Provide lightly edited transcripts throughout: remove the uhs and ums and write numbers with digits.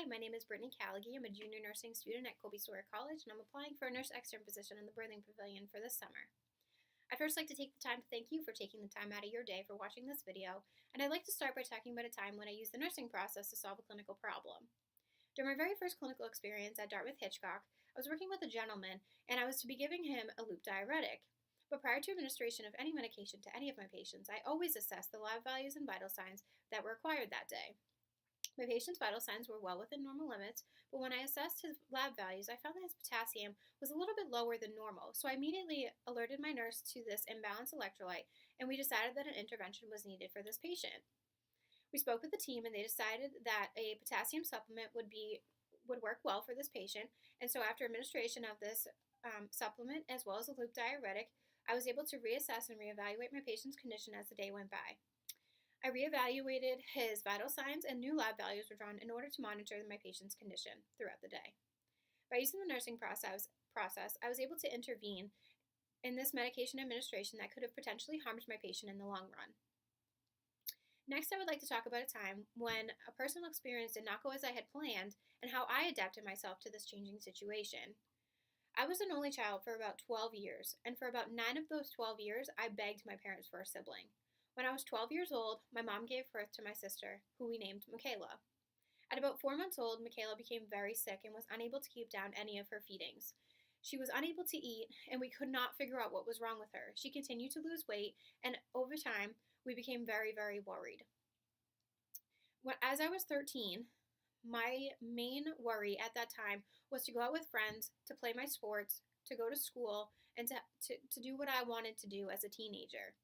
Hi, my name is Brittany Callagy. I'm a junior nursing student at Colby Sawyer College, and I'm applying for a nurse extern position in the birthing pavilion for this summer. I'd first like to take the time to thank you for taking the time out of your day for watching this video, and I'd like to start by talking about a time when I used the nursing process to solve a clinical problem. During my very first clinical experience at Dartmouth-Hitchcock, I was working with a gentleman, and I was to be giving him a loop diuretic. But prior to administration of any medication to any of my patients, I always assessed the lab values and vital signs that were required that day. My patient's vital signs were well within normal limits, but when I assessed his lab values, I found that his potassium was a little bit lower than normal, so I immediately alerted my nurse to this imbalanced electrolyte, and we decided that an intervention was needed for this patient. We spoke with the team, and they decided that a potassium supplement would work well for this patient, and so after administration of this supplement, as well as a loop diuretic, I was able to reassess and reevaluate my patient's condition as the day went by. I reevaluated his vital signs, and new lab values were drawn in order to monitor my patient's condition throughout the day. By using the nursing process, I was able to intervene in this medication administration that could have potentially harmed my patient in the long run. Next, I would like to talk about a time when a personal experience did not go as I had planned and how I adapted myself to this changing situation. I was an only child for about 12 years, and for about 9 of those 12 years, I begged my parents for a sibling. When I was 12 years old, my mom gave birth to my sister, who we named Michaela. At about 4 months old, Michaela became very sick and was unable to keep down any of her feedings. She was unable to eat, and we could not figure out what was wrong with her. She continued to lose weight, and over time, we became very, very worried. As I was 13, my main worry at that time was to go out with friends, to play my sports, to go to school, and to do what I wanted to do as a teenager.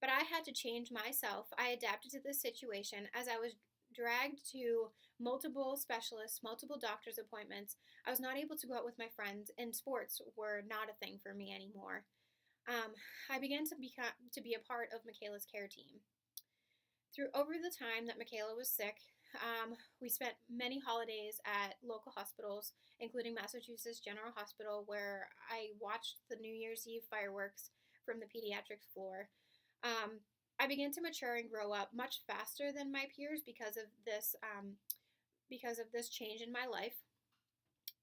But I had to change myself. I adapted to this situation as I was dragged to multiple specialists, multiple doctor's appointments. I was not able to go out with my friends, and sports were not a thing for me anymore. I began to be a part of Michaela's care team. Over the time that Michaela was sick, we spent many holidays at local hospitals, including Massachusetts General Hospital, where I watched the New Year's Eve fireworks from the pediatrics floor. I began to mature and grow up much faster than my peers because of this change in my life.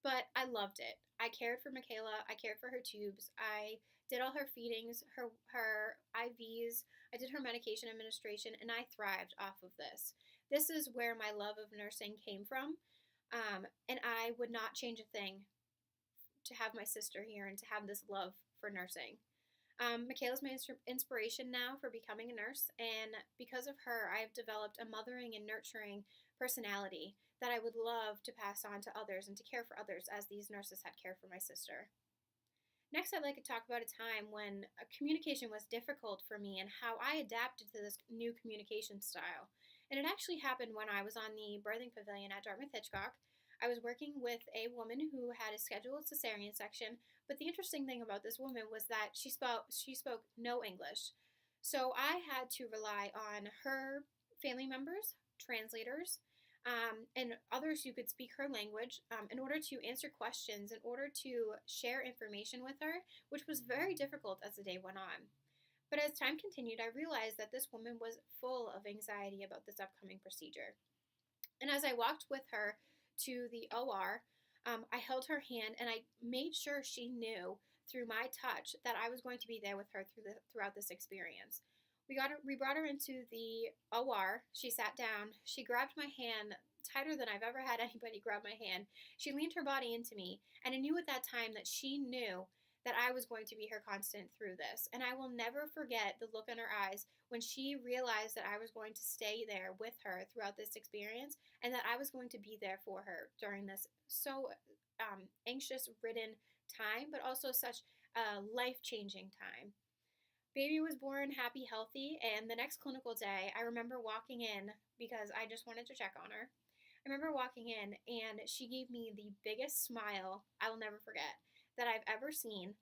But I loved it. I cared for Michaela. I cared for her tubes. I did all her feedings, her IVs. I did her medication administration, and I thrived off of this. This is where my love of nursing came from, and I would not change a thing to have my sister here and to have this love for nursing. Michaela's my inspiration now for becoming a nurse, and because of her, I have developed a mothering and nurturing personality that I would love to pass on to others and to care for others as these nurses had cared for my sister. Next, I'd like to talk about a time when communication was difficult for me and how I adapted to this new communication style. And it actually happened when I was on the birthing pavilion at Dartmouth-Hitchcock. I was working with a woman who had a scheduled cesarean section, but the interesting thing about this woman was that she spoke no English. So I had to rely on her family members, translators, and others who could speak her language in order to answer questions, in order to share information with her, which was very difficult as the day went on. But as time continued, I realized that this woman was full of anxiety about this upcoming procedure. And as I walked with her to the OR, I held her hand and I made sure she knew through my touch that I was going to be there with her throughout this experience. We brought her into the OR. She sat down. She grabbed my hand tighter than I've ever had anybody grab my hand. She leaned her body into me, and I knew at that time that she knew that I was going to be her constant through this. And I will never forget the look in her eyes when she realized that I was going to stay there with her throughout this experience and that I was going to be there for her during this so anxious-ridden time, but also such a life-changing time. Baby was born happy, healthy, and the next clinical day, I remember walking in because I just wanted to check on her. I remember walking in, and she gave me the biggest smile I will never forget that I've ever seen.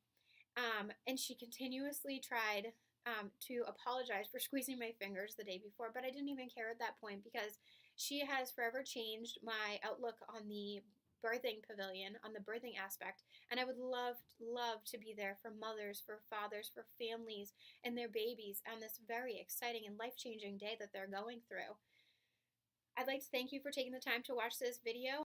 And she continuously tried to apologize for squeezing my fingers the day before, but I didn't even care at that point because she has forever changed my outlook on the birthing pavilion, on the birthing aspect, and I would love to be there for mothers, for fathers, for families, and their babies on this very exciting and life-changing day that they're going through. I'd like to thank you for taking the time to watch this video.